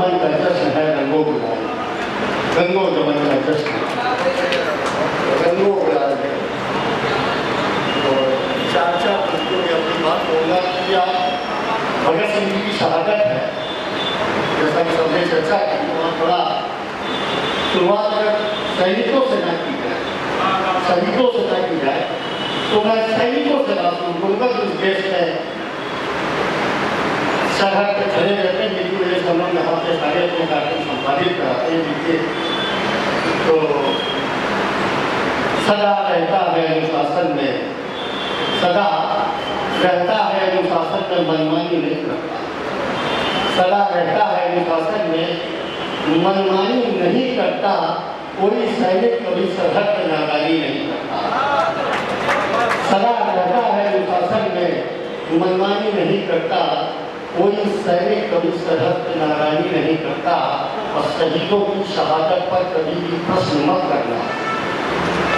गमन का जश्न है रंगों गुलाल, रंगों गमन का जश्न, रंगों गुलाल है। और चाचा बच्चों ने अपनी बात बोला कि भगत सिंह जी की शहादत है, जैसा कि सबने चर्चा की, वहाँ थोड़ा शुरुआत अगर सैनिकों से न की जाए, सैनिकों से न की जाए तो मैं सैनिकों से बात करूँ। गुरुगत उस देश में सरहद पे खड़े रहते हैं, जिनकी वजह से हम लोग यहाँ पे सारे अपने कार्यक्रम संपादित कराते हैं। देखिए तो सदा रहता है अनुशासन में, सदा रहता है अनुशासन में, मनमानी नहीं करता। सदा रहता है अनुशासन में, मनमानी नहीं करता। कोई सैनिक कभी सरहद पर नादानी नहीं करता। सदा रहता है अनुशासन में, मनमानी नहीं करता। कोई सैनिक कभी सरहद पर नादानी नहीं करता। और शहीदों की शहादत पर कभी भी प्रश्न मत करना।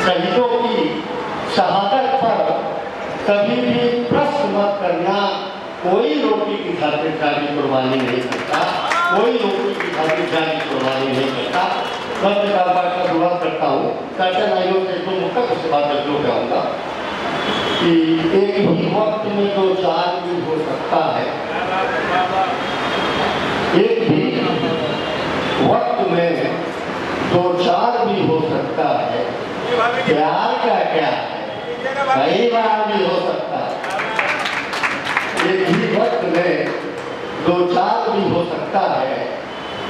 शहीदों की शहादत पर कभी भी प्रश्न मत करना। कोई रोटी की खातिर जान की कुर्बानी नहीं करता, कोई रोटी की खातिर जान की कुर्बानी नहीं करता। मैं बार का शुरुआत करता हूँ, चाचा नाइयों से तो मुख्य उसके बाद बदलो जाऊँगा कि एक ही वक्त में दो चार भी हो सकता है, एक ही वक्त में दो चार भी हो सकता है। प्यार का क्या है, कई बार भी हो सकता है। एक ही वक्त में दो चार भी हो सकता है।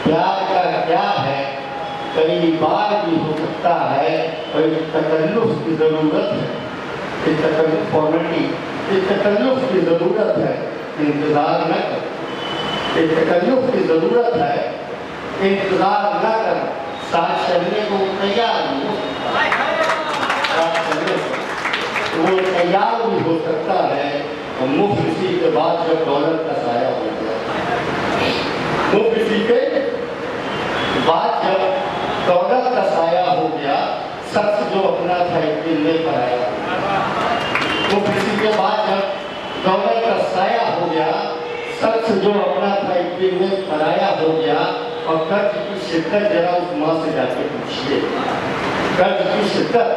प्यार का क्या है, कई बार भी हो सकता है। और तकल्लुफ की जरूरत है, इस तकल्लुफ फॉर्मेलिटी, इस तकल्लुफ की जरूरत है, इंतजार न कर। इस तकल्लुफ की जरूरत है, इंतजार न कर। साथ चलने को तैयार हो, साथ चलने को वो तैयार भी हो सकता है। और मुफलिसी के बाद जब दौलत का साया हो गया, मुफलिसी के बाद जब दौलत का साया हो गया, शख्स जो अपना था एक दिन में पराया। मुफलिसी के बाद जब दौलत का साया हो गया, शख्स जो अपना था एक दिन में पराया हो गया। और कर्ज की शिद्दत जरा उस माँ से जाके पूछिए, कर्ज की शिद्दत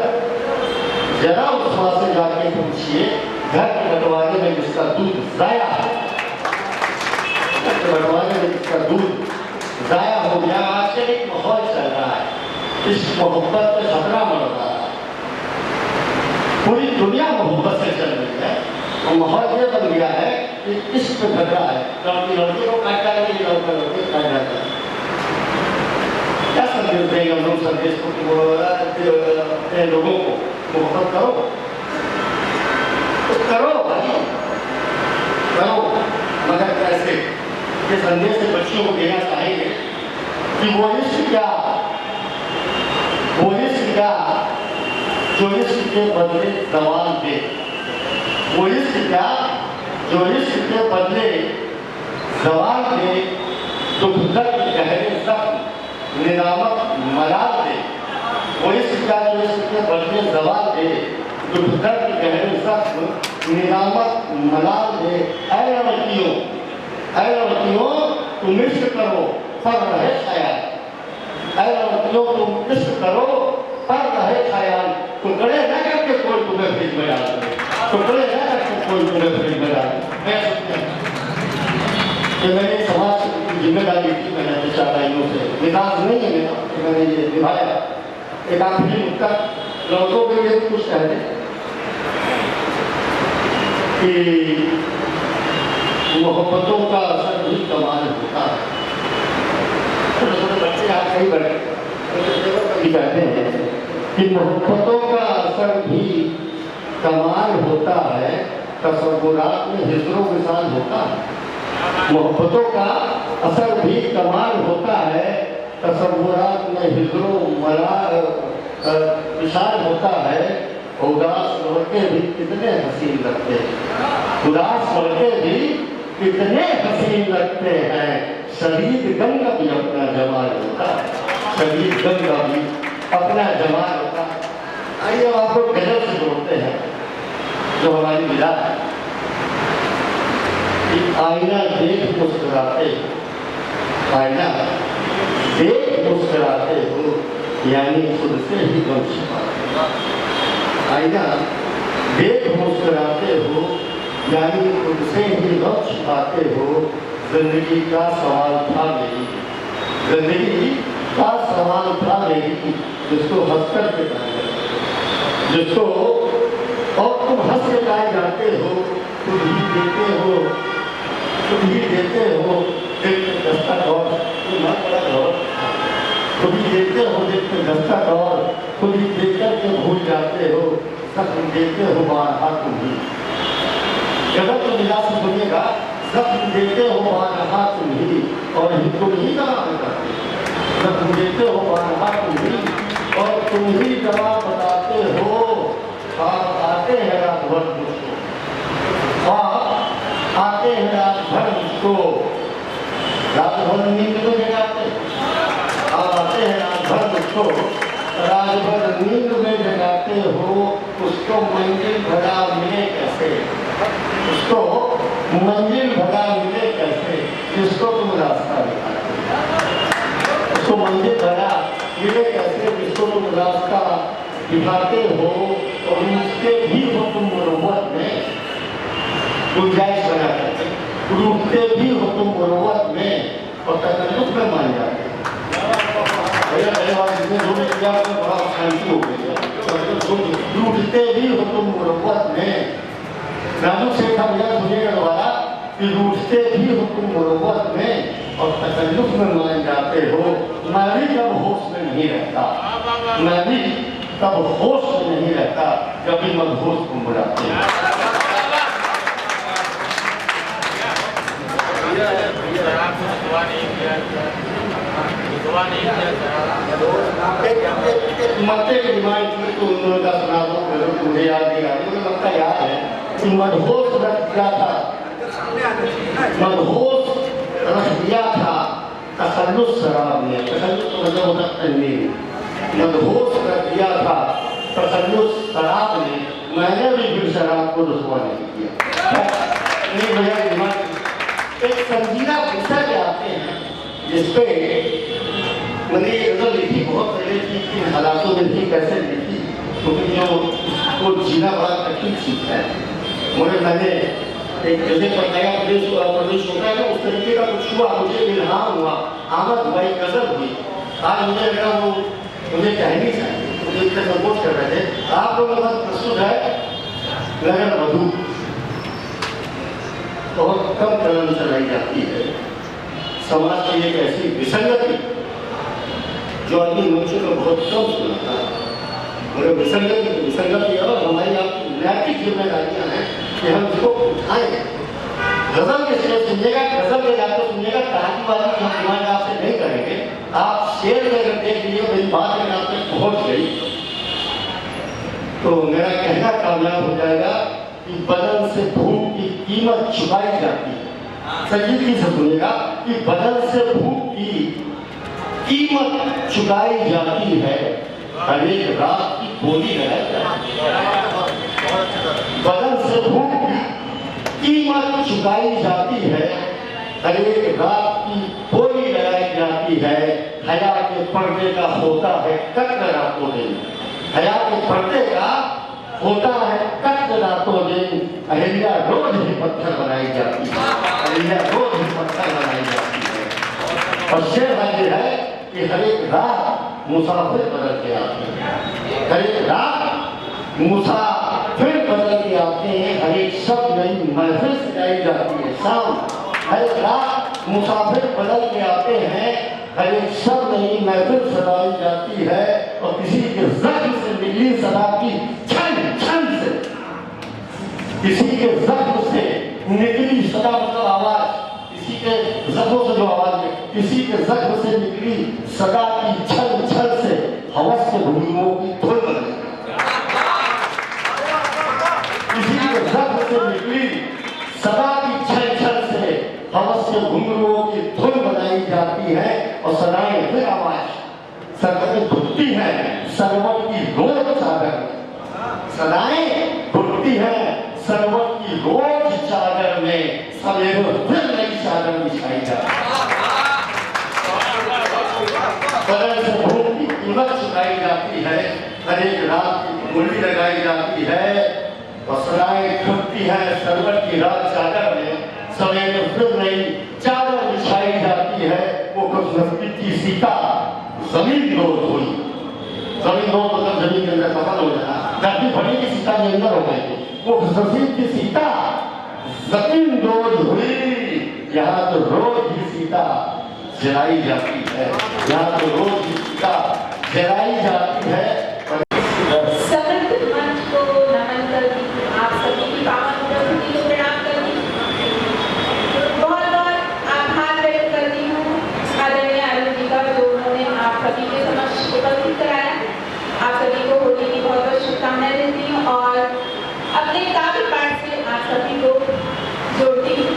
जरा उस माँ से जाके पूछिए। घर के बंटवारे में जिसका दूध जाया है, घर के बंटवारे में जिसका दूध जाया हो गया। आजकल एक माहौल चल रहा है, इस मोहब्बत में खतरा बढ़ रहा है। पूरी दुनिया मोहब्बत से चल रही है और माहौल ये बन गया है कि इश्क पे खतरा है। लड़की लड़की को काटता है, लड़का लड़के को काट जाता है। क्या संदेश देंगे हम लोग संदेश को लोगों को? मोहब्बत करो तो करो भाई, करो, मगर कैसे? ये संदेश से बच्चियों को देना चाहेंगे कि वो इश्क क्या, वो इश्क क्या जो इश्क के बदले जवान दे। वो इश्क क्या जो इश्क के बदले जवान दे। दुख दर्द गहरे जख्म निरामत मलाल दे। वो इश्क क्या जो इश्क के बदले जवान दे। दुख दर्द गहरे जख्म निरामत मलाल दे। ऐ लड़कियों, ऐ लड़कियों तुम इश्क करो पर रहे ख्याल। ऐ लड़कियों तुम इश्क करो पर रहे ख्याल। टुकड़े न करके कोई तुम्हें फ्रिज में डाल दे, टुकड़े न करके कोई तुम्हें फ्रिज में डाल दे। मैंने समाज की जिम्मेदारी थी, मैंने चाचाइयों से निदान नहीं है मेरा, मैंने ये निभाया। एक आखिरी नुकता लड़कों के लिए कुछ कहते कि मोहब्बतों का असर भी कमाल होता है। छोटे छोटे बच्चे आज कई बड़े कहते हैं कि मोहब्बतों का असर भी कमाल होता है। तसव्वुरात में हिस्रो विशाल होता है। मोहब्बतों का असर भी कमाल होता है। तसव्वुरात में हिस्रो विशाल होता है। उदास लड़के भी कितने हसीन लगते हैं, उदास लड़के भी कितने हसीन लगते हैं। शदीद गम का भी अपना जमाल होता है, शदीद गम का भी अपना जमाल होता है। आइए आपको गजल से जोड़ते हैं जो हमारी विदा है कि आईना देख मुस्कुराते, आईना देख मुस्कुराते हो यानी खुद से ही गम छिपाते हो। आईना देख मुस्कुराते हो यानी खुद से ही गम छिपाते हो। जिंदगी का सवाल था मेरी, जिंदगी का सवाल था मेरी, जिसको हंसकर के कहा, जिसको और तुम हंस के गाए जाते हो, तुम ही देते हो, तुम ही देते हो देखते दस्ता दौर, तुम ना बड़ा दौर, तुम ही देते हो देखते दस्ता दौर, तुम ही देकर के भूल जाते हो, सब देते हो बारहा तुम ही। जगत तो मिला से सुनिएगा, सब देते हो बारहा तुम ही और तुम ही जवाब बताते हो, सब देते हो बारहा तुम ही और तुम ही जवाब बताते हो। आप आते हैं रात भर मुझको, आप आते हैं रात भर मुझको, रात भर नींद में जगाते, आप आते हैं रात भर मुझको, रात भर नींद में जगाते हो। उसको मंजिल भरा मिले कैसे, उसको मंजिल भरा मिले कैसे, जिसको तुम रास्ता दिखाते हो, उसको मंजिल भरा मिले कैसे, जिसको तुम रास्ता दिखाते हो। और उसके भी हो तुम मुरव्वत में गुंजाइश बना करते, रूठते भी हो तुम मुरव्वत में और तकल्लुफ में मान जाते हो। बड़ा शांति हो गई, रूठते भी हो तुम मुरव्वत में। राजू शेख का भैया सुनिएगा दोबारा कि रूठते भी हो तुम मुरव्वत में और तकल्लुफ में मान जाते हो। मैं भी जब होश में नहीं रहता, मैं भी तब होश में नहीं रहता जब भी मदहोश को बुलाते हैं। मत्ते की डिमांड तो उन लोगों का सुना दो, मुझे याद नहीं आ रही, मुझे लगता याद है कि मदहोश रख दिया था, मदहोश रख दिया था तसल्लुस शराब ने, तसल्लुस तो मतलब होता तन्वीर, मदहोश रख दिया था तसल्लुस शराब ने, मैंने भी फिर शराब को रुसवा नहीं किया। नहीं भैया डिमांड एक संजीदा विषय पे आते हैं जिसपे मैंने ये गजल लिखी बहुत पहले थी कि हालातों में थी कैसे लिखी, क्योंकि जो उसको जीना बड़ा कठिन चीज है। मैंने एक जैसे नया प्रदेश होता है ना, उस तरीके का कुछ हुआ, मुझे इल्हाम हुआ, आमद हुआ, एक गजल हुई। आज मुझे लगा वो मुझे कहनी चाहिए, मुझे इतने संकोच कर रहे थे। आप लोगों के पास प्रस्तुत है लगन मधु, बहुत कम कलम चलाई जाती है। समाज की एक ऐसी विसंगति जो आदमी मनुष्य को बहुत कम सुनाता है, विसंगति और हमारी आपकी नैतिक जिम्मेदारियां हैं कि हम इसको उठाएं। गजल के शेर सुनिएगा, गजल के जाकर सुनिएगा, कहानीबाजी की हम डिमांड आपसे नहीं करेंगे। आप शेर में अगर देख लीजिए मेरी बात अगर आप तक पहुंच गई तो मेरा कहना कामयाब हो जाएगा कि बदन से भूख की कीमत चुकाई जाती है। संजीदगी से सुनिएगा कि बदन से भूख की कीमत चुकाई जाती है, हर एक रात की बोली लगाई जाती है। बदन से भूख की कीमत चुकाई जाती है, हर एक रात की बोली लगाई जाती है। हया के पर्दे का होता है कत्ल रातों दिन, हया के पर्दे का होता है कत्ल रातों दिन। अहिल्या रोज ही पत्थर बनाई जाती है, अहिल्या रोज ही पत्थर बनाई जाती है। और शेर हाजिर है कि हर एक रात मुसाफिर बदल के आते हैं, हर एक रात मुसाफिर बदल के आते हैं। हर एक शब्द नई महफिल सजाई जाती है शाम, हर एक रात मुसाफिर बदल के आते हैं। हर एक शब्द नई महफिल सजाई जाती है और किसी के जख्म से निकली सदा की छन छन से, किसी के जख्म से निकली सदा मतलब आवाज, किसी के जख्मों से जो आवाज है, किसी के जख्म से निकली सदा की छल छल से हवस के घुंघरूओं की धुन बनी, किसी के जख्म से निकली सदा की छल छल से हवस के घुंघरूओं की धुन बनाई जाती है। और सदाएं फिर आवाज सरवत घुटती है सरवत की रोज चादर, सदाएं घुटती है सरवत की रोज चादर में, सवेरे फिर नई चादर बिछाई जाती है। तरह से भूख की कीमत चुकाई जाती है, हर एक रात की मूल्य लगाई जाती है, वसनाएं खपती है, सरवट की रात चादर में सवेरे फिर नई चादर बिछाई जाती है। वो खुशनसीबी की सीता जमीन दोस्त हुई, जमीन दोस्त मतलब जमीन के अंदर फसल हो जाना, धरती भरी की सीता के अंदर हो गई, वो खुशनसीब की सीता जमीन दोस्त हुई। यहाँ तो रोज ही सीता जलाई जाती है, यहाँ तो रोज ही सीता जलाई जाती है। समृद्ध मंच को नमन करती हूँ, आप सभी की पावन उपस्थिति को प्रणाम करती हूँ, बहुत बहुत आभार व्यक्त करती हूँ आदरणीय अरुण जी का, जो उन्होंने आप सभी के समक्ष उपस्थित कराया। आप सभी को होली की बहुत बहुत शुभकामनाएं देती हूँ और अपने काव्य पाठ से आप सभी को जोड़ती हूँ।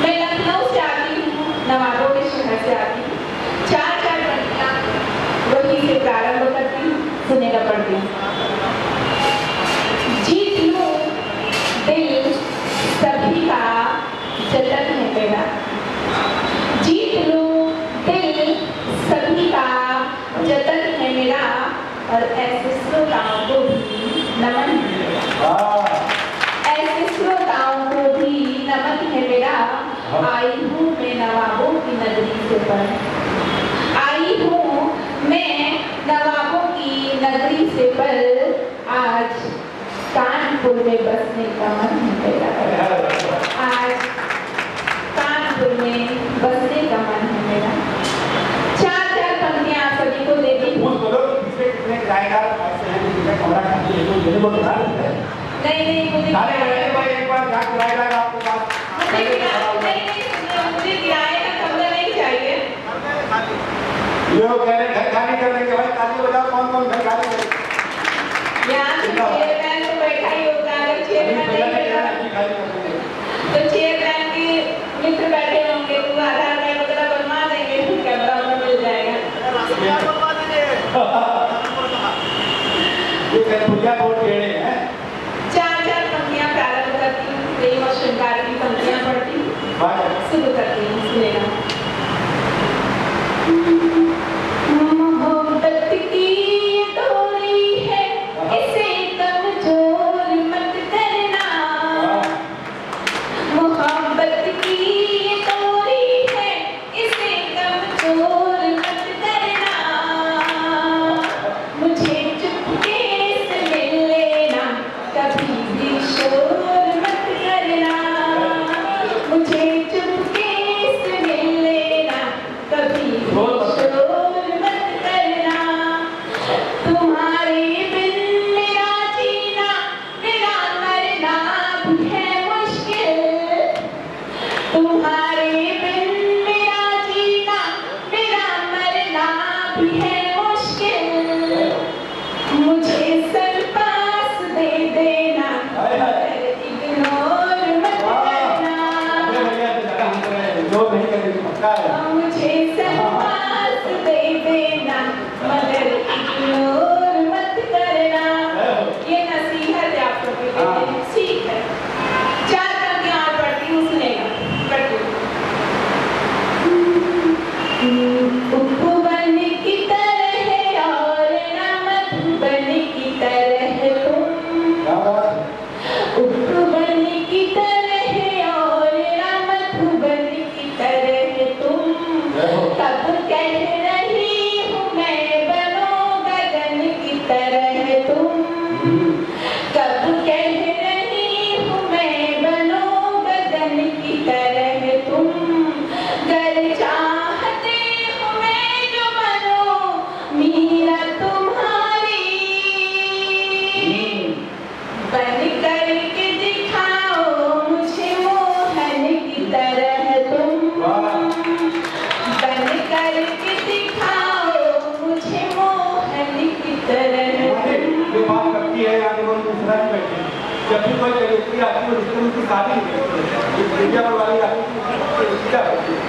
मैं लखनऊ से आती हूँ, नवाबों के शहर से आती हूँ, चार पंक्तियाँ वही से प्रारंभ करती हूँ, सुनेगा पढ़ती हूँ। जीत लूं दिल सभी का जतन है मेरा, जीत लूं दिल सभी का जतन है मेरा, और ऐसे श्रोताओं को भी नमन है मेरा, ऐसे श्रोताओं को भी नमन है मेरा। आई हूँ मैं नवाबों की नगरी से पर, आई हूँ मैं नवाबों की नगरी से पर, आज कानपुर में बसने का मन है मेरा, आज कानपुर में बसने का मन है मेरा। चार चार पंक्तियां आप सभी को देती हूँ। नहीं मुझे एक बार आपको बात मुझे किराए का कमरा नहीं चाहिए। ये लोग कह रहे हैं घर खाली कर देंगे, भाई ताली बजाओ, कौन घर खाली करेगा? यहाँ चेयरमैन तो बैठा ही होगा, अगर चेयरमैन नहीं बैठा तो चेयरमैन के मित्र बैठे होंगे, तो आधार कार्ड वगैरह बनवा देंगे, कैमरा में मिल जाएगा। ये कन्हैया बोर्ड टेढ़े हैं। चार चार पंक्तियाँ प्रारंभ करती हूँ, प्रेम और श्रृंगार की पंक्तियाँ पढ़ती हूँ, शुरू करती हूँ, सुनेगा। मोहब्बत की डोरी है, इसे कमजोर मत करना, मोहब्बत की डोरी है, इसे कमजोर मत करना, मुझे चुपके से मिल लेना, कभी भी शोर मत करना, मुझे चुपके से मिल लेना, कभी भी शोर मत करना, तुम्हारे बिन मेरा जीना, मेरा मरना भी है मुश्किल, तुम्हारे बिन मेरा जीना, मेरा मरना भी है मुश्किल, मुझे सर पास दे देना, इग्नोर मत करना, मुझे सर पास दे देना, मगर इग्नोर मत करना। ये नसीहत है आप सबके लिए, ठीक है। चार पंक्तियां और पढ़ती हूँ, सुनेगा, पढ़ती हूँ। उपवन की तरह और नमक बन की तरह तुम, उपवन की तरह और नमक बन की तरह तुम, कब कह रही हूँ मैं बनो गगन की तरह तुम, कब कह रही हूँ मैं बनो गगन की तरह तुम, गर चाहते हो मैं जो बनो मीरा तुम्हारी, बन करके दिखाओ मुझे मोहन की तरह तुम, बन करके दिखाओ मुझे मोहन की तरह तुम। ये बात करती है आगे वो दूसरा ही बैठे हैं। जब भी कोई व्यक्ति आती है उससे उनकी शादी नहीं होती, मीडिया पर वाली आती है उसकी क्या होती है?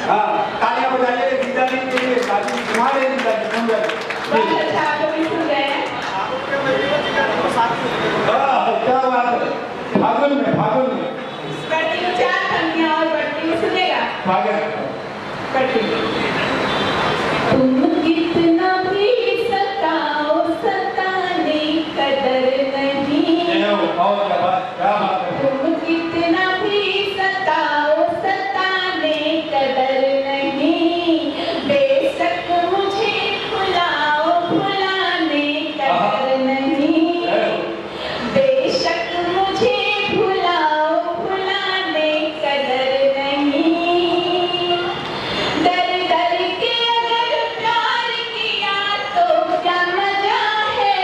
हाँ, तालियां बजाइए गीता जी के लिए, शादी तुम्हारे गीता जी सुन रहे क्या बात है? फागुन में चार पंक्तियां पढ़ती हूँ। तुम कितना भी सताओ सताने कदर नहीं, तुम कितना भी सताओ सताने कदर नहीं, बेशक मुझे भुलाओ भुलाने कदर नहीं, बेशक मुझे भुलाओ भुलाने कदर नहीं। डर डर के अगर प्यार किया तो क्या मजा है,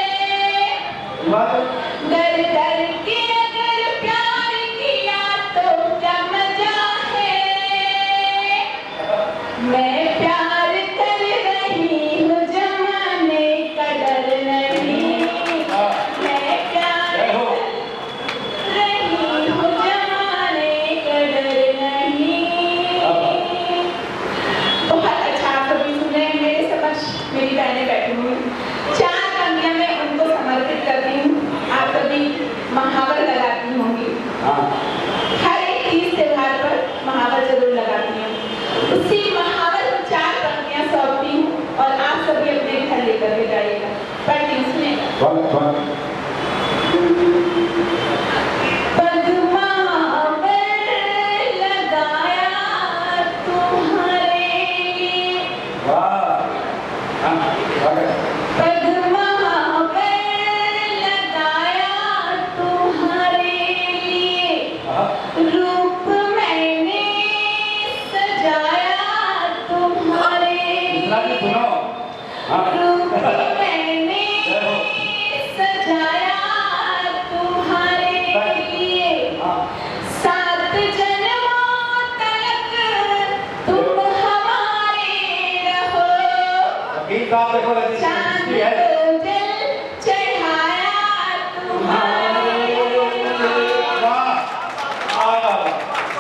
डर डर के अगर प्यार किया तो क्या मजा है। मैं प्यार कर रही हूँ जमाने का डर नहीं, मैं प्यार कर रही हूँ जमाने का डर नहीं। बहुत अच्छा आप सभी सुन रहे हैं, मेरे समक्ष मेरी बहनें बैठी हुई हैं। 4 पंक्तियां मैं उनको समर्पित करती हूँ। आप सभी महावर लगाती होंगी, हर एक तीज त्योहार पर महावर जरूर लगाती हैं। उसी महावर को 4 पंक्तियां सौंपती हूँ और आप सभी अपने घर लेकर के जाइएगा। पढ़ती हूँ, सुनिएगा। पद्मावर लगाया तुम्हारे लिए, पद्मावर लगाया तुम्हारे लिए, रूप मैंने सजाया तुम्हारे लिए, रूप मैंने सजाया तुम्हारे लिए, 7 जन्मों तक तुम हमारे रहो, चांद को जल चढ़ाया तुम्हारे लिए,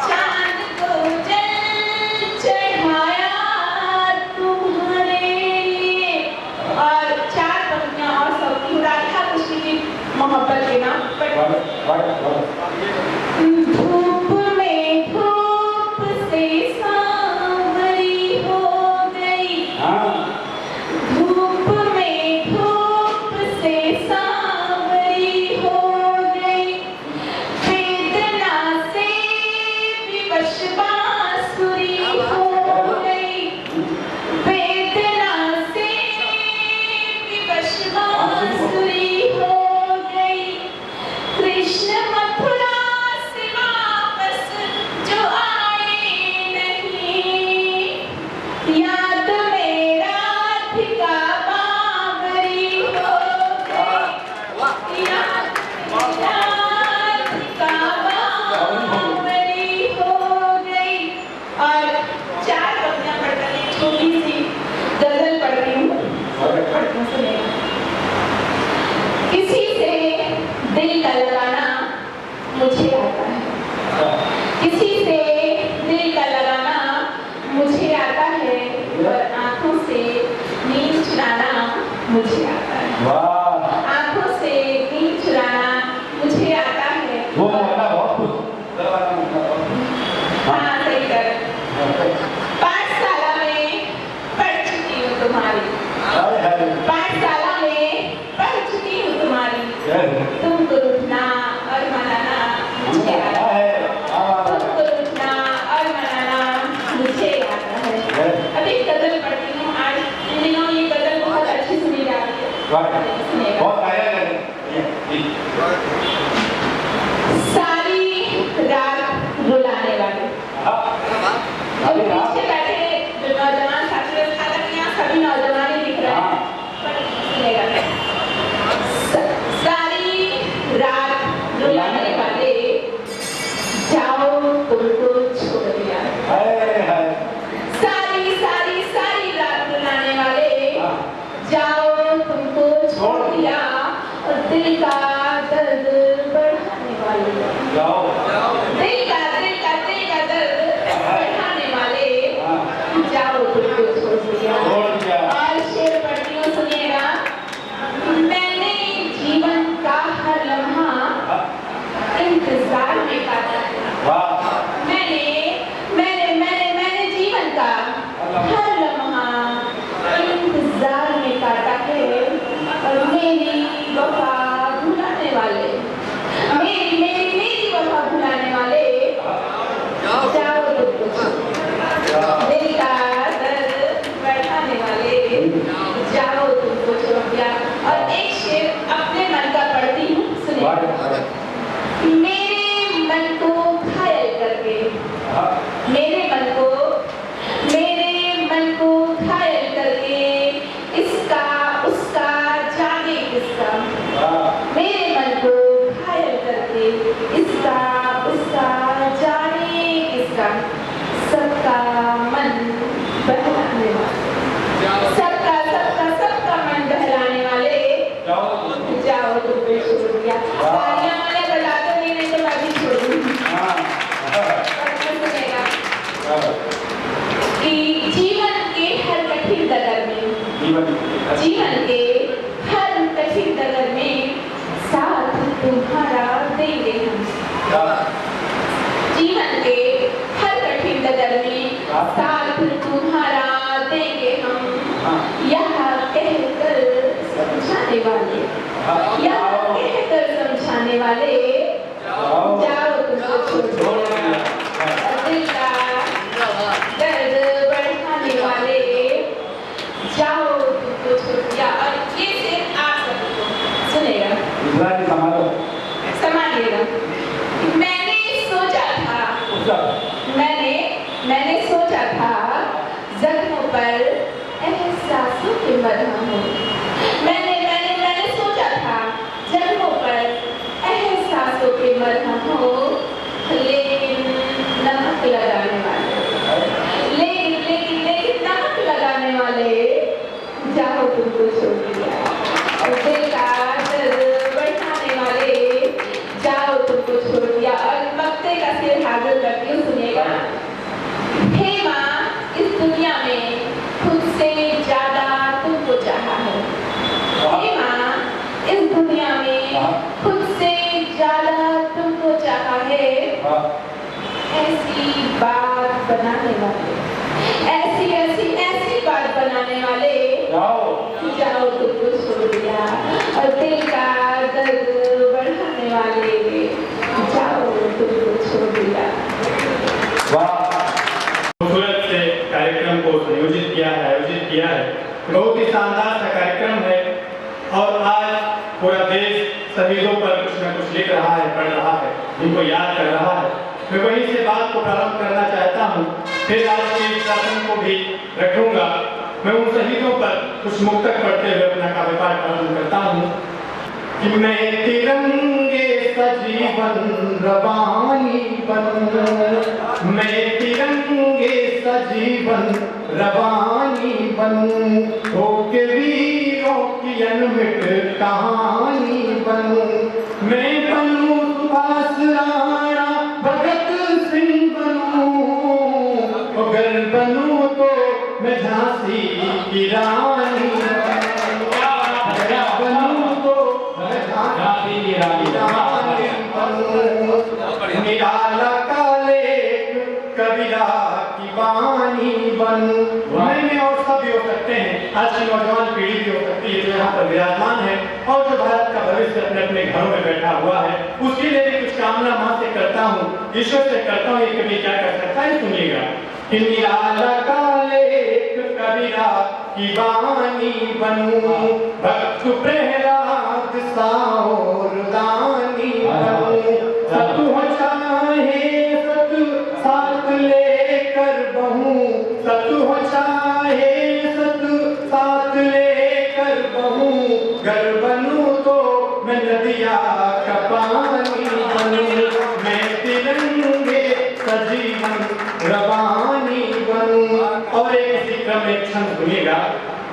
चांद को जल चढ़ाया तुम्हारे लिए। और 4 पंक्तियां और सबकी राधा कृष्ण की मोहब्बत के नाम पर। धूप में धूप से सांवरी हो गई, धूप में धूप से सांवरी हो गई, वेदना से विवश बांसुरी हो गई, वेदना से विवश बांसुरी हो गई। कृष्ण मथुरा से वापस जो आए नहीं, याद में राधिका बावरी हो गई, याद में राधिका बावरी हो गई। और 4 पंक्तियां पढ़कर एक छोटी सी गजल पढ़ती हूँ, पढ़ती हूँ, सुनिएगा। किसी से दिल का लगाना मुझे आता है, किसी से दिल का लगाना मुझे आता है, और आंखों से नींद चुराना मुझे आता है, आंखों से नींद चुराना मुझे आता है। हाँ, सही कर। पाठशाला में पढ़ चुकी हूँ तुम्हारी, पाठशाला में पढ़ चुकी हूँ तुम्हारी, तुमको रुठना और मनाना मुझे आता है, तुमको रुठना और मनाना मुझे आता है। अभी गजल पढ़ती हूँ। आज इन दिनों ये गजल बहुत अच्छी सुनी जा रही है, सुनिएगा। सारी रात रुलाने वाले, जो पीछे बैठे जो नौजवान साथी, हालांकि यहाँ सभी नौजवान ही दिख रहे हैं, पर सुनिएगा। सारी रात रुलाने वाले, जाओ तुमको छोड़ दिया, सारी सारी सारी रात रुलाने वाले, जाओ तुमको छोड़ दिया, और दिल का दर्द बढ़ाने वाले, दिल का दर्द बढ़ाने वाले, जाओ तुमको छोड़ दिया। और शेर पढ़ती हूँ, सुनिएगा। मैंने जीवन का हर लम्हा इंतजार में काटा, मैंने यहाँ कहकर समझाने वाले जाओ तुमको छोड़ दिया। दिल का दर्द बढ़ाने वाले जाओ तुमको छोड़ दिया। और ये सिर्फ आप सबको सुनेगा, संभालिएगा। मैंने सोचा था जख्मों पर एहसासों के मरहम हो। मैंने सोचा था जख्मों पर एहसासों के मरहम हो, लेकिन नमक लगाने वाले जाओ तुमको छोड़ दिया। और दिल का दर्द बढ़ाने वाले जाओ तुमको छोड़ दिया। और मक्ते का सिर हाजिर करती हूँ, सुनिएगा। हे माँ, इस दुनिया में खुद से ज्यादा तुमको चाहा है। हे माँ, इस दुनिया में खुद से ज्यादा तुमको चाहा है। ऐसी बात बनाने वाले, ऐसी बात बनाने वाले जाओ तुमको छोड़ दिया। और दिल का दर्द बढ़ाने वाले जाओ तुमको छोड़ दिया। खूबसूरत से कार्यक्रम को आयोजित किया है। बहुत ही शानदार सा कार्यक्रम है और आज पूरा देश शहीदों पर कुछ न कुछ लिख रहा है, पढ़ रहा है, उनको याद कर रहा है। मैं वहीं से बात को प्रारंभ करना चाहता हूँ, फिर आज के शासन को भी रखूंगा। मैं उन शहीदों पर कुछ मुक्तक पढ़ते हुए अपना काव्य पाठ प्रारंभ करता हूँ कि मैं तिरंगे सजीवन रवानी बनूं, मैं तिरंगे सजीवन रवानी बनूं, होके वीरों की अनमिट कहानी बनूं, मैं बनूं सुभाष राणा भगत सिंह बनूं, अगर बनूं तो मैं झांसी की रानी निराला काले कबीरा की वाणी बनूं। मैं और सब भी हो सकते हैं, आज की नौजवान पीढ़ी भी हो सकती है जो यहाँ पर विराजमान है और जो भारत का भविष्य अपने अपने घरों में बैठा हुआ है, उसके लिए भी कुछ कामना माँ से करता हूँ, ईश्वर से करता हूँ। ये कभी क्या कर सकता है, सुनिएगा। निराला काले कबीरा की वाणी बनूं, भक्त प्रहलाद साओर दानी बनूं, सतु हो चाहे सत साथ लेकर बहूं, सतु हो चाहे सत साथ लेकर बहूं, घर बनूं तो मैं नदिया का पानी बनूं, मैं तिरंगे सजीवन रवानी बनूं। और एक इसी क्रम में क्षण सुनिएगा।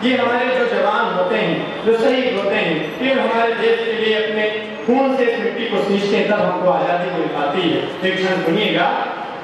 ये हमारे जो जवान होते हैं, जो शहीद होते हैं, फिर हमारे देश के लिए अपने खून से इस मिट्टी को सींचते हैं, तब हमको आजादी मिल पाती है। एक क्षण सुनिएगा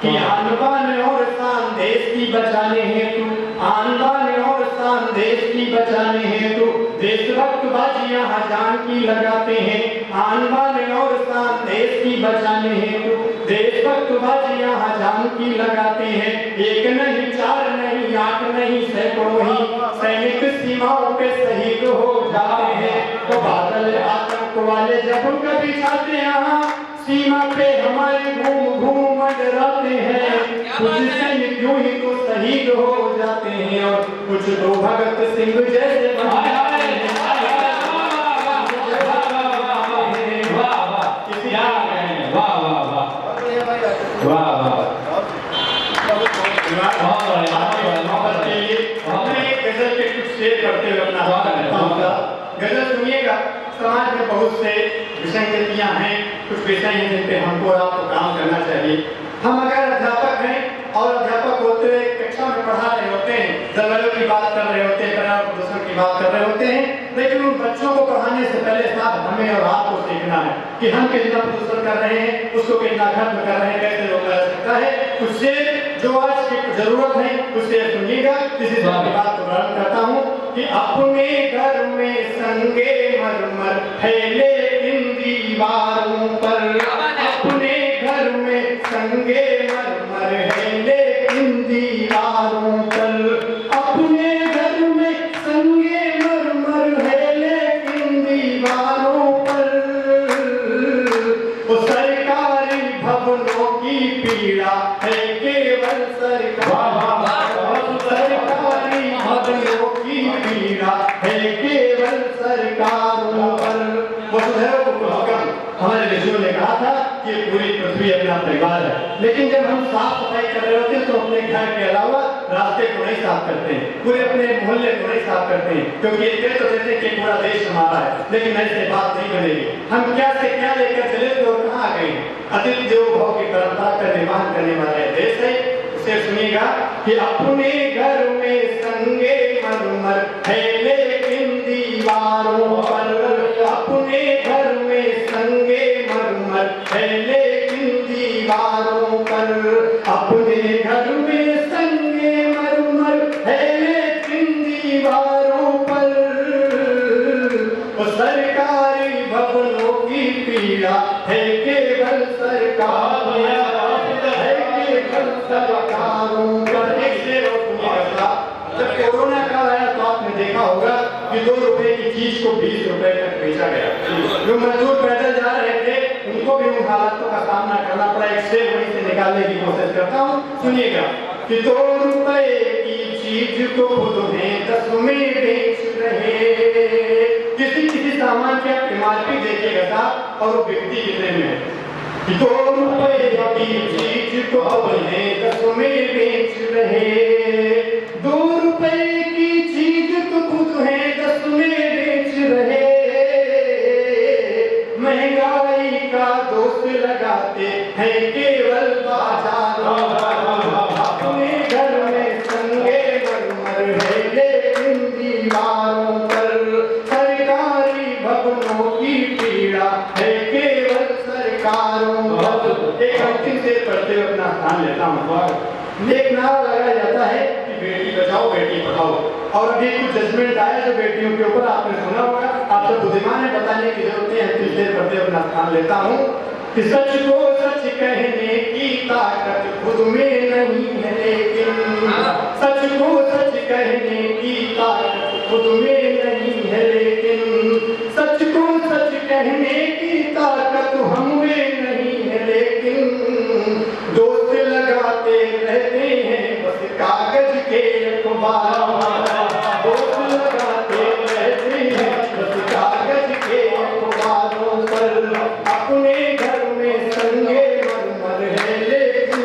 कि आन बान और शान देश की बचाने हेतु, आन बान और शान देश की बचाने हेतु, देशभक्त बाजियां जान की लगाते हैं। आन बान और शान देश की बचाने हेतु, देशभक्त बाजियां जान की लगाते हैं। एक नहीं, चार नहीं, आठ नहीं, सैकड़ों ही सैनिक सीमाओं पे शहीद हो जाते हैं। तो बादल आतंक वाले जब कभी जाते यहाँ सीमा पे हमारे घूम घूम मंडराते हैं, कुछ सैनिक यूं ही तो शहीद हो जाते हैं और कुछ तो भगत सिंह जैसे गजल सुनिएगा। समाज में बहुत से विसंगतियां हैं, कुछ विषय हैं जिन पे हमको और आपको काम करना चाहिए। हम अगर अध्यापक हैं और अध्यापक होते हुए कक्षा में पढ़ा रहे होते हैं, जलवायु की बात कर रहे होते हैं, पर्यावरण प्रदूषण की बात कर रहे होते हैं, लेकिन उन बच्चों को पढ़ाने से पहले साथ हमें और आपको सीखना है कि हम कितना प्रदूषण कर रहे हैं, उसको कितना खत्म कर रहे हैं, कैसे रोका जा सकता है। उससे जो आज की जरूरत है उससे सुनिएगा। इसी से आपकी बात को प्रारंभ करता हूँ कि अपने घर में संगे मरमर फैले इन दीवारों पर, अपने घर में संगे मरमर फैले इन दीवारों पर, अपने घर में संगे मरमर फैले इन दीवारों पीड़ा है केवल सरकारी भवनों की पीड़ा है केवल सरकारों पर। वसुधैव कुटुंबकम हमारे ऋषियों ने कहा था कि पूरी पृथ्वी अपना परिवार है, लेकिन जब हम साफ सफाई कर रहे होते हैं तो अपने घर के अलावा रास्ते को नहीं साफ करते हैं, पूरे अपने मोहल्ले को नहीं साफ करते हैं, क्योंकि ये कह तो देते हैं कि पूरा देश हमारा है, लेकिन ऐसे बात नहीं बनेगी। हम क्या से क्या लेकर चले थे और कहाँ गए? अतिथि देवो भव की परंपरा का निर्माण करने वाला देश है। उसे सुनिएगा कि अपने घर में संगे मरमर है लेकिन दीवारों पर, अपने घर में संगे मरमर है लेकिन दीवारों पर, अपने घर में संगे मरमर है लेकिन दीवारों पर, सरकारी भवनों की पीड़ा है केवल सरकारों पर। जब कोरोना काल आया तो आपने देखा होगा कि 2 रुपए की चीज को 20 रुपए तक बेचा गया। जो मजदूर पैदल जा रहे थे उनको भी उन हालातों का सामना करना पड़ा। एक शेर वहीं से निकालने की कोशिश करता हूँ, सुनिएगा कि 2 रुपए की चीज को खुद में 10 में बेच रहे। किसी सामान की आप MRP देखिएगा साहब और वो बिकती कितने में है? 2 रुपए की चीज को उन्हें 10 में बेच रहे। 2 रुपए की चीज तो खुद है 10 में बेच रहे। महंगाई का दोष लगाते हैं केवल बाजारों पर, अपने घर में संगे मरमर है लेकिन दीवारों पर, सरकारी भवनों की पीड़ा है केवल सरकारों पर। एक अंतिम से पढ़ते हुए अपना स्थान लेता हूँ। एक नारा लगाया जाता है कि बेटी बचाओ बेटी पढ़ाओ, और अभी कुछ जजमेंट आया जो बेटियों के ऊपर आपने सुना होगा। आप तो बुद्धिमान है, बताने की जरूरत नहीं है। अंतिम से पढ़ते हुए अपना स्थान लेता हूँ कि सच को सच कहने की ताकत खुद में नहीं है, लेकिन सच को सच कहने की ताकत खुद में नहीं है, लेकिन सच को सच कहने की ताकत हम में नहीं है, लेकिन दोस्त लगाते रहते हैं बस कागज के अखबार, दोस्त लगाते रहते हैं बस कागज के अखबारों पर, अपने घर में संगे मरमर है लेकिन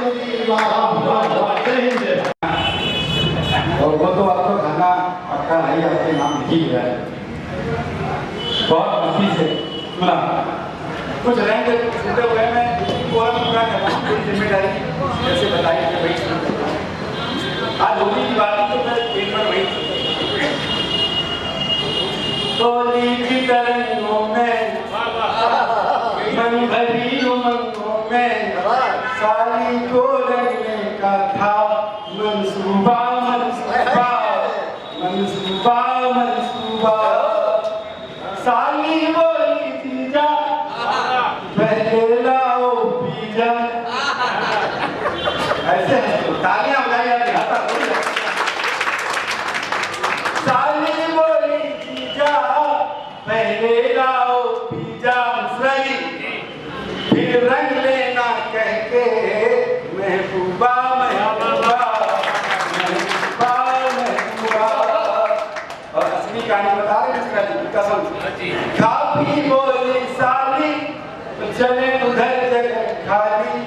और वो तो आपको खाना पक्का नहीं आपके नाम लिखी है। बहुत खुशी से सुना कुछ रैंक छूटे हुए में पूरा पूरा करना पूरी जिम्मेदारी जैसे बताई कि भाई आज होली की बात तो मैं एक बार वही होली की तरंगों में मन भरी उमंगों में साली को रंगने का था मंसूबा मंसूबा मंसूबा मंसूबा। साली बोली जीजा पहले लाओ पीजा। ऐसे तालियां बजाई जाती हैं। साली बोली जीजा पहले लाओ पीजा, फिर रंग लेना कह के महबूबा महबूबा महबूबा महबूबा। और असली कहानी बता रहे हैं कसम। काफी बोली साली चले उधर जगह खाली,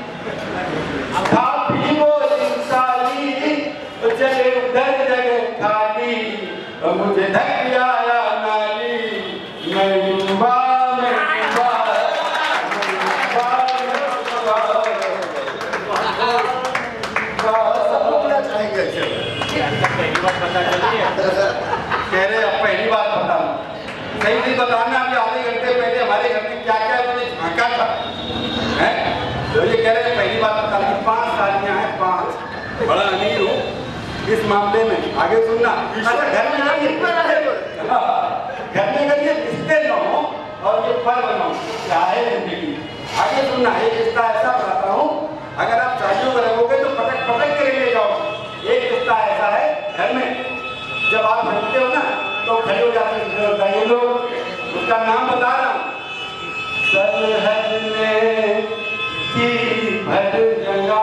काफी बोली साली चले उधर जगह खाली, मुझे धक आया नाली महबूबा महबूबा कह रहे अब पहली बात बता सही नहीं बताना। अभी आधे घंटे पहले हमारे घर में क्या क्या उन्होंने झांका था है? तो ये कह रहे पहली बात बता रही 5 सालियां हैं 5। बड़ा अमीर हूँ इस मामले में। आगे सुनना। अच्छा घर में जाइए घर में करिए रिश्ते न हो और ये फल बनाओ क्या है जिंदगी। आगे सुनना। एक रिश्ता ऐसा बताता हूँ अगर आप शादियों में रहोगे तो पटक पटक के ले जाओ। एक रिश्ता ऐसा है घर में जब आप बनते हो ना तो खड़े हो जाते हैं लोग। उसका नाम बता रहा हूँ। सरहद में जी भर रंगा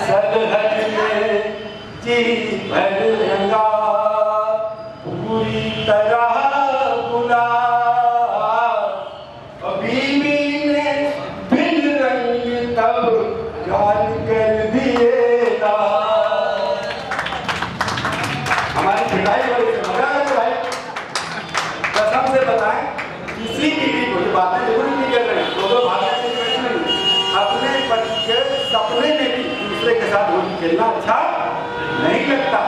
सरहद में जी भर रंगा पूरी तरह बुला बीवी ने बिन रंग तब गाल कर दिए हमारी पिटाई बड़ी मजा है भाई कसम से बताएं किसी बीवी को ये बातें जरूर नहीं कर रहे हैं दो भाषा अपने पति के सपने में भी दूसरे के साथ होली खेलना अच्छा नहीं लगता।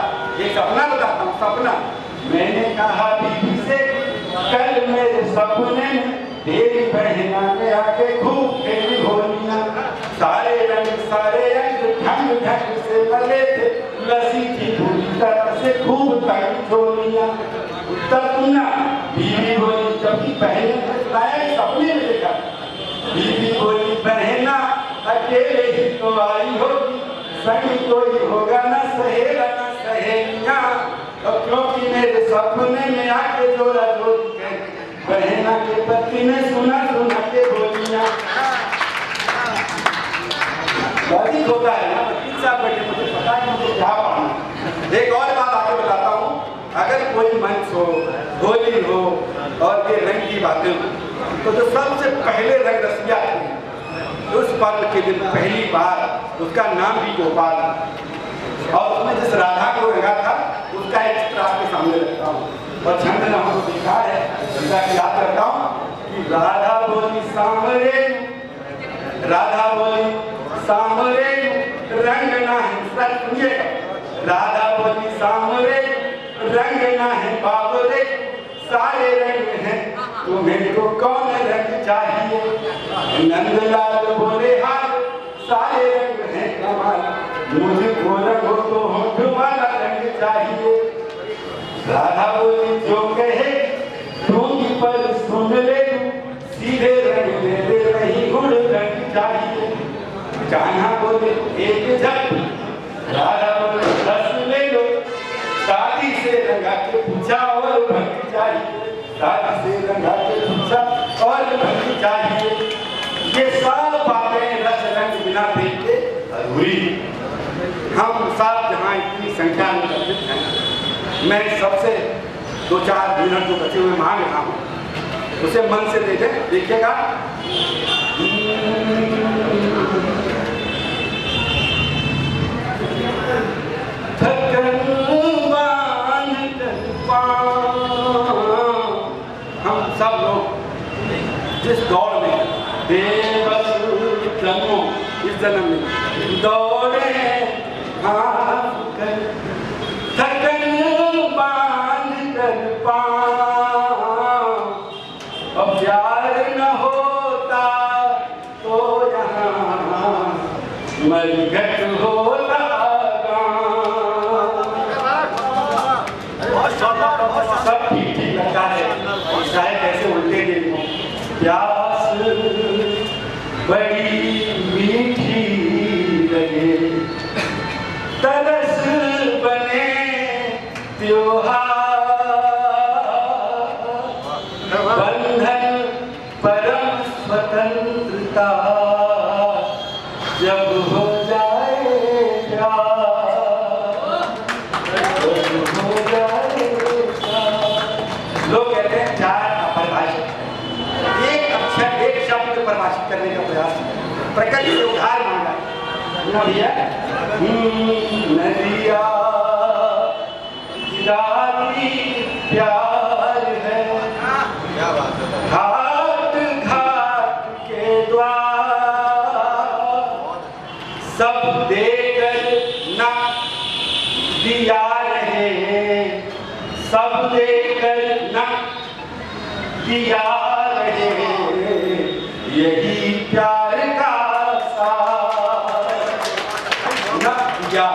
एक सपना बताता हूँ सपना मैंने कहा बीवी से कल मेरे सपने में तेरी बहना ने आके खूब खेली होलियां सारे रंग ढंग ढंग से मले थे लसी की पूरी तरह से खूब तंग छोलियां उत्तर सुनना बीवी बोली जब बहने ने सपने में देखा बीवी बोली बहना अकेले ही तो आई होगी संग कोई होगा ना सहेला ना सहेलियां और क्योंकि मेरे सपने में आके जोड़ा जोड़ी कर बहना के पति ने सुना के बोलियां बाजी होता है ना वकील साहब बैठे मुझे पता है मुझे क्या पढ़ना। एक और बात आगे बताता हूँ अगर कोई मंच हो होली हो और ये रंग की बातें हो तो जो सबसे पहले रंग रसिया उस पर्व के दिन पहली बार उसका नाम भी गोपाल और उसमें जिस राधा को रंगा था उसका एक चित्र आपके सामने रखता हूँ और छंद ने हमको दिखा है जिसका याद करता हूँ कि राधा बोली सामरे रंग ना है सुनिए राधा बोली सामरे रंग ना है बाबरे सारे रंग हैं तुम्हें तो कौन रंग चाहिए नंदलाल बोले हाल सारे रंग हैं कमाल मुझको रंगो तो होठ वाला रंग चाहिए राधा बोली जो कहे डूंगी पर सुन ले सीधे रंग ले ले नहीं गुड़ रंग चाहिए कान्हा बोले एक झट राधा बोले 10 ले लो शादी से रंगा के पूछा और भक्ति चाहिए शादी से रंगा के पूछा और भक्ति चाहिए ये सब बातें रस रंग बिना प्रेम के अधूरी हम सब जहाँ इतनी संख्या में उपस्थित हैं मैं सबसे 2-4 मिनट जो बचे हुए मांग रहा हूँ उसे मन से दे दें देखिएगा हम सब लोग जिस दौड़ में बेबस जन्मों इस जन्म में दौड़े हाथ कर थकन बांध कर अब प्यार न होता तो यहाँ मरघट होता सब ठीक ठीक लगता है शायद कैसे उल्टे दिन हो प्यास बड़ी मीठी लगे तरस बने त्योहार बंधन परम स्वतंत्रता जब हो जाए लोग कहते हैं चार अपरिभाषित एक अक्षर एक शब्द को परिभाषित करने का प्रयास प्रकृति से उधार मांगा भैया नदिया प्यार है घाट घाट के द्वार सब देकर न दिया रहे सब देकर न दिया रहे यही प्यार का सार न दिया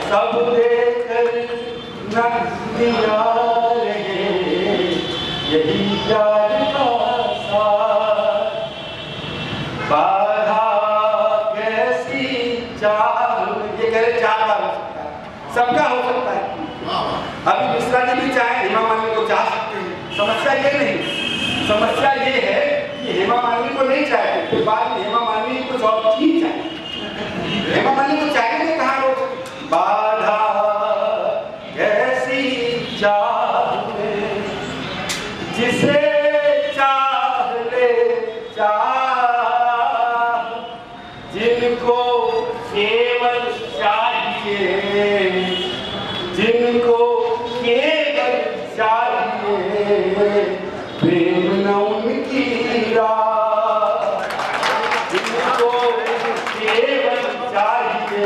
सब देकर न दिया रहे यही प्यार का सार बाधा कैसी चाह ये कह रहे 4 बार हो सकता है सबका हो सकता है अभी मिश्रा जी भी चाहे हेमा मालिनी को चाह सकते हैं समस्या ये नहीं समस्या ये है कि हेमा मालिनी को नहीं चाहते, फिर बाद में हेमा मालिनी कुछ और चीज चाहिए। हेमा मालिनी को चाहिए नहीं, कहा लोग बाधा कैसी चाह में जिसे चाह ले चाह, जिनको केवल चाहिए, जिनको केवल चाहिए प्रेम न उनकी राह, जिनको केवल चाहिए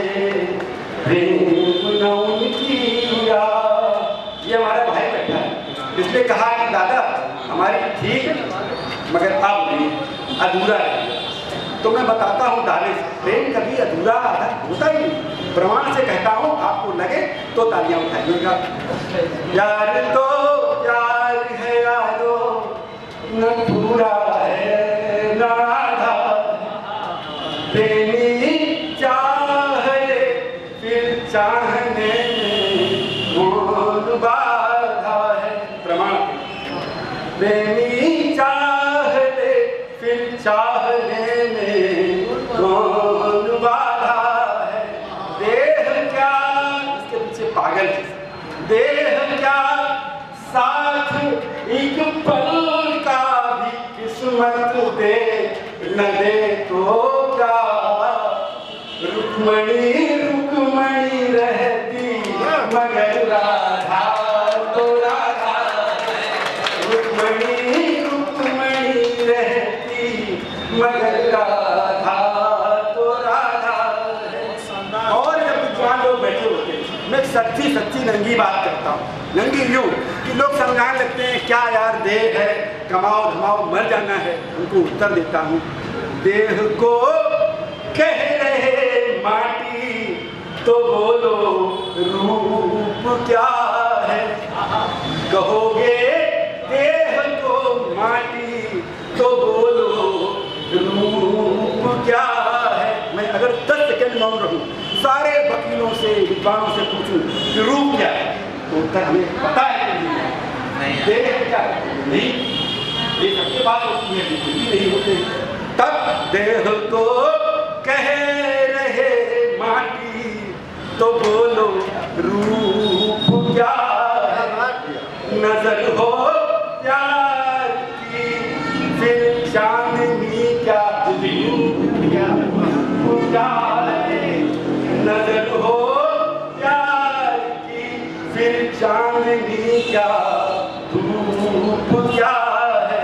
प्रेम न उनकी राह। ये हमारा भाई बैठा है, इसने कहा कि दादा हमारी ठीक है मगर अब नहीं, अधूरा है। तो मैं बताता हूँ दाने से, प्रेम कभी अधूरा होता ही नहीं। प्रमाण से कहता हूँ, आपको लगे तो तालियां उठाइएगा। यार तो प्यार है यारो, न पूरा है न आधा, प्रेमी चाह ले फिर चाहने में कौन बाधा है। प्रमाण, प्रेमी चाह ले फिर चाहने में कौन बाधा है। देह क्या, इसके पीछे पागल, देह क्या साथ एक पल का भी किस्मत दे न दे तो क्या। रुक्मणी रुक्मणी रहती मगर राधा तो राधा, रुक्मणी रुक्मणी रहती मगर राधा तो राधा। और जब विद्वान लोग बैठे होते हैं, मैं सच्ची सच्ची नंगी बात करता हूँ। नंगी यूँ कि लोग समझाने लगते हैं क्या यार देह है, कमाओ धमाओ मर जाना है। उनको उत्तर देता हूँ, देह को कह रहे माटी तो बोलो रूप क्या है। कहोगे देह को माटी तो बोलो रूप क्या है। मैं अगर 10 सेकंड मौन रहूं, सारे वकीलों से विद्वानों से पूछूं कि रूप क्या है, तो उत्तर हमें पता है कि नहीं। देह क्या है, नहीं, ये सबके बात होती है, बिल्कुल भी नहीं होते। तब देह को कह रहे माटी तो बोलो रूप क्या है। नजर हो प्यार की फिर चांदनी क्या, क्या है। नजर हो प्यार की फिर चांदनी क्या, धूप क्या है।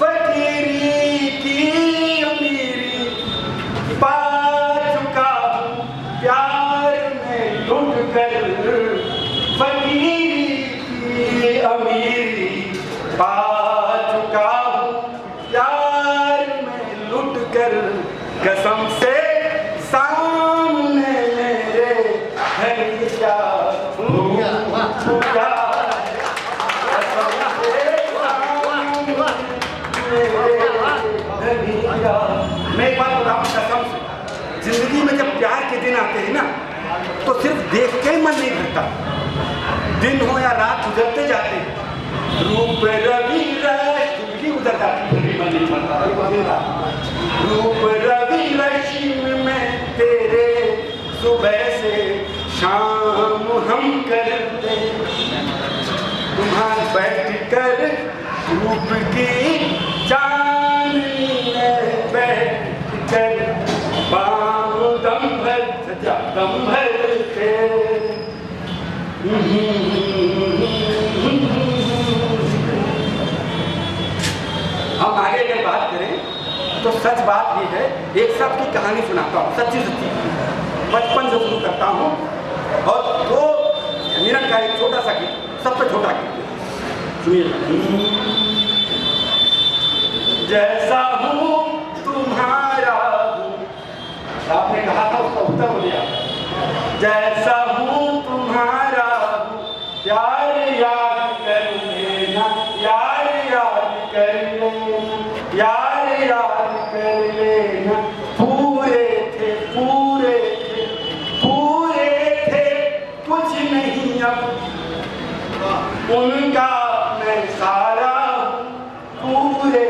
फकीरी की अमीरी पा चुका हूँ प्यार में लुट कर, फकीरी की अमीरी पा चुका हूँ प्यार में लुट कर। कसम से सामने मेरे है क्या, क्या मैं एक बात बताऊं कसम से, जिंदगी में जब प्यार के दिन आते हैं ना, तो सिर्फ देख के मन नहीं भरता। दिन हो या रात गुजरते जाते हैं, रूप रवि जिंदगी गुजर जाती, फिर भी मन नहीं भरता। रूप रवि रश्मि में तेरे सुबह से शाम हम करते, तुम्हारे बैठ कर रूप की चांदनी में बैठ कर बाम दम भर दम भरते। हम आगे अगर बात करें तो सच बात ये है, एक सब की कहानी सुनाता हूँ, सच्ची सच्ची। बचपन से शुरू करता हूँ और 2 मिनट का एक छोटा सा गीत, सबसे छोटा गीत सुनिए। जैसा हूँ तुम्हारा हूँ, आपने कहा था उसका उत्तर हो गया। जैसा हूँ तुम्हारा हूँ, प्यार याद कर लेना, यार याद कर लेना, यार याद कर लेना। पूरे थे पूरे थे पूरे थे, कुछ नहीं अब उनका मैं सारा पूरे